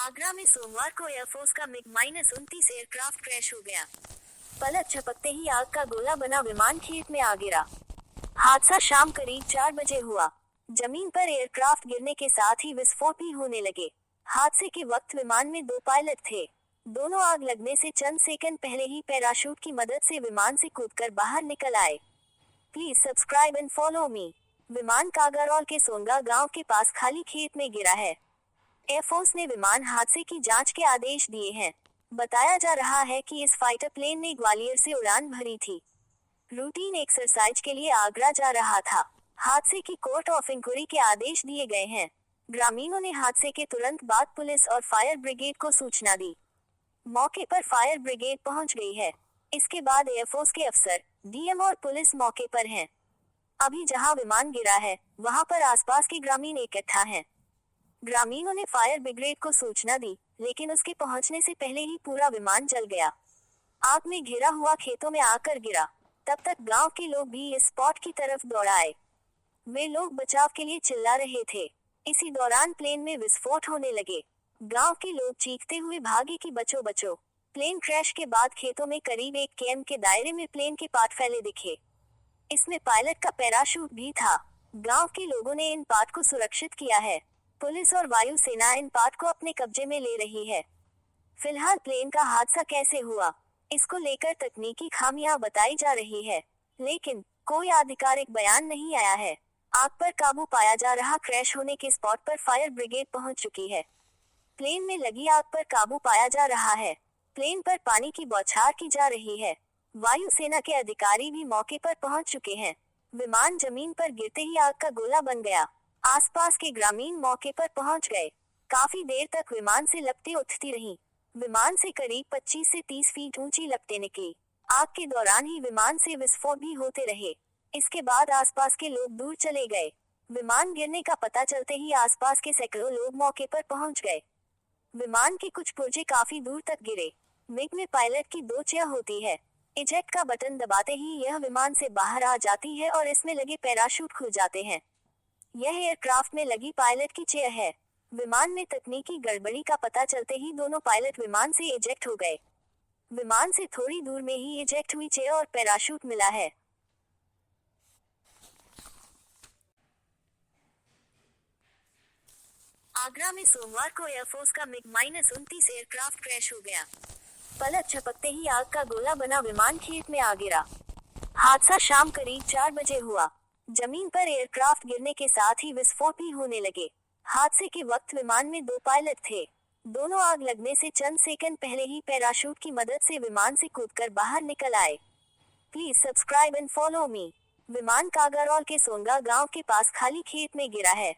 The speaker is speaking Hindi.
आगरा में सोमवार को एयरफोर्स का मिग-29 एयरक्राफ्ट क्रैश हो गया। पलक झपकते ही आग का गोला बना विमान खेत में आ गिरा। हादसा शाम करीब 4 बजे हुआ। जमीन पर एयरक्राफ्ट गिरने के साथ ही विस्फोट भी होने लगे। हादसे के वक्त विमान में 2 पायलट थे। दोनों आग लगने से चंद सेकंड पहले ही पैराशूट की मदद से विमान से कूदकर बाहर निकल आए। Please subscribe and follow me. विमान कागारौल के सोंगा गांव के पास खाली खेत में गिरा है। एयरफोर्स ने विमान हादसे की जांच के आदेश दिए हैं। बताया जा रहा है कि इस फाइटर प्लेन ने ग्वालियर से उड़ान भरी थी। रूटीन एक्सरसाइज के लिए आगरा जा रहा था। हादसे की कोर्ट ऑफ इंक्वायरी के आदेश दिए गए हैं। ग्रामीणों ने हादसे के तुरंत बाद पुलिस और फायर ब्रिगेड को सूचना दी। मौके पर फायर ब्रिगेड पहुंच गई है। इसके बाद एयरफोर्स के अफसर, डीएम और पुलिस मौके पर हैं। अभी जहां विमान गिरा है, वहां पर आसपास के ग्रामीण इकट्ठा हैं। ग्रामीणों ने फायर ब्रिगेड को सूचना दी, लेकिन उसके पहुंचने से पहले ही पूरा विमान जल गया। आग में घिरा हुआ खेतों में आकर गिरा। तब तक गांव के लोग भी इस स्पॉट की तरफ दौड़ आए। वे लोग बचाव के लिए चिल्ला रहे थे। इसी दौरान प्लेन में विस्फोट होने लगे। गांव के लोग चीखते हुए भागे कि बचो बचो। प्लेन क्रैश के बाद खेतों में करीब 1 km के दायरे में प्लेन के पार्ट फैले दिखे। इसमें पायलट का पैराशूट भी था। गांव के लोगों ने इन पार्ट को सुरक्षित किया है। पुलिस और वायुसेना इन पार्ट को अपने कब्जे में ले रही है। फिलहाल प्लेन का हादसा कैसे हुआ, इसको लेकर तकनीकी खामियां बताई जा रही है, लेकिन कोई आधिकारिक बयान नहीं आया है। आग पर काबू पाया जा रहा। क्रैश होने के स्पॉट पर फायर ब्रिगेड पहुंच चुकी है। प्लेन में लगी आग पर काबू पाया जा रहा है। प्लेन पर पानी की बौछार की जा रही है। वायुसेना के अधिकारी भी मौके पर पहुंच चुके हैं। विमान जमीन पर गिरते ही आग का गोला बन गया। आसपास के ग्रामीण मौके पर पहुंच गए। काफी देर तक विमान से लपटें उठती रहीं। विमान से करीब 25 से 30 फीट ऊंची लपटें निकली। आग के दौरान ही विमान से विस्फोट भी होते रहे। इसके बाद आसपास के लोग दूर चले गए। विमान गिरने का पता चलते ही आसपास के सैकड़ों लोग मौके पर पहुंच गए। विमान के कुछ पुर्जे काफी दूर तक गिरे। मिग में पायलट की 2 चेयर होती है। इजेक्ट का बटन दबाते ही यह विमान से बाहर आ जाती है और इसमें लगे पैराशूट खुल जाते हैं। यह एयरक्राफ्ट में लगी पायलट की चेयर है। विमान में तकनीकी गड़बड़ी का पता चलते ही दोनों पायलट विमान से इजेक्ट हो गए। विमान से थोड़ी दूर में ही इजेक्ट हुई चेयर और पैराशूट मिला है। आगरा में सोमवार को एयरफोर्स का मिग-29 एयरक्राफ्ट क्रैश हो गया। पलक झपकते ही आग का गोला बना विमान खेत में आ गिरा। हादसा शाम करीब 4 बजे हुआ। जमीन पर एयरक्राफ्ट गिरने के साथ ही विस्फोट भी होने लगे। हादसे के वक्त विमान में 2 पायलट थे। दोनों आग लगने से चंद सेकंड पहले ही पैराशूट की मदद से विमान से कूदकर बाहर निकल आए। Please subscribe and follow me. विमान कागारौल के सोंगा गांव के पास खाली खेत में गिरा है।